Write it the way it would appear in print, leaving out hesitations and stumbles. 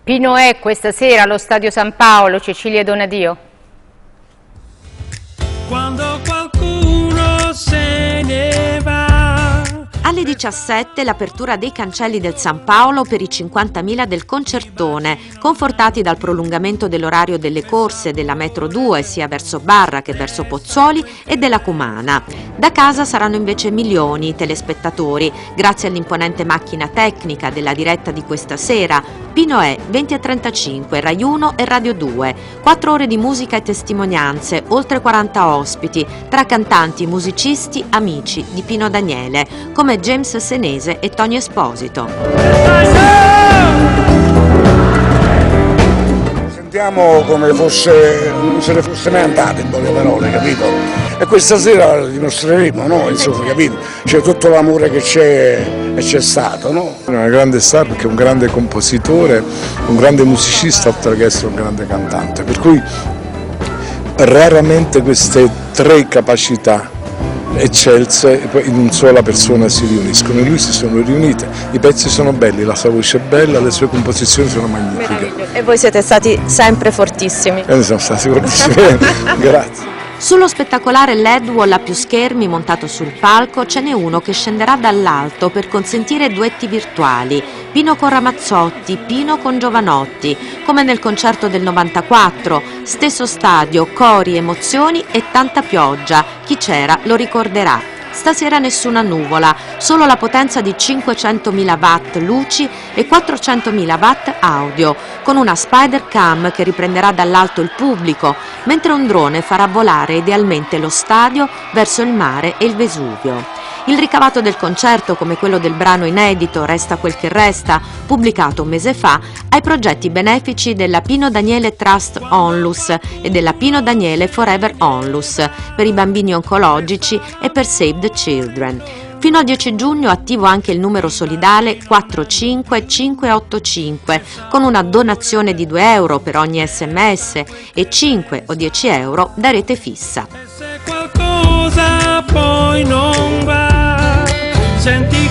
Pino è questa sera allo Stadio San Paolo, Cecilia Donadio. Quando qualcuno se ne va. Alle 17 l'apertura dei cancelli del San Paolo per i 50.000 del Concertone, confortati dal prolungamento dell'orario delle corse della Metro 2 sia verso Barra che verso Pozzuoli e della Cumana. Da casa saranno invece milioni i telespettatori, grazie all'imponente macchina tecnica della diretta di questa sera. Pino è 20:35, Rai 1 e Radio 2, 4 ore di musica e testimonianze, oltre 40 ospiti, tra cantanti, musicisti, amici di Pino Daniele, come James Senese e Tony Esposito. Sentiamo come fosse, non se ne fosse mai andato in poche parole, capito? E questa sera la dimostreremo, no? Insomma, capito? C'è tutto l'amore che c'è e c'è stato, no? È una grande star perché è un grande compositore, un grande musicista, oltre che essere un grande cantante, per cui raramente queste tre capacità eccelse in una sola persona si riuniscono, e lui si sono riunite, i pezzi sono belli, la sua voce è bella, le sue composizioni sono magnifiche. E voi siete stati sempre fortissimi. E noi siamo stati fortissimi, grazie. Sullo spettacolare LED wall a più schermi montato sul palco ce n'è uno che scenderà dall'alto per consentire duetti virtuali, Pino con Ramazzotti, Pino con Giovanotti, come nel concerto del 94, stesso stadio, cori, emozioni e tanta pioggia, chi c'era lo ricorderà. Stasera nessuna nuvola, solo la potenza di 500.000 watt luci e 400.000 watt audio, con una Spider Cam che riprenderà dall'alto il pubblico, mentre un drone farà volare idealmente lo stadio verso il mare e il Vesuvio. Il ricavato del concerto, come quello del brano inedito Resta quel che resta, pubblicato un mese fa, ai progetti benefici della Pino Daniele Trust Onlus e della Pino Daniele Forever Onlus, per i bambini oncologici e per Save the Children. Fino al 10 giugno attivo anche il numero solidale 45585 con una donazione di 2 euro per ogni sms e 5 o 10 euro da rete fissa. Se qualcosa poi non va, senti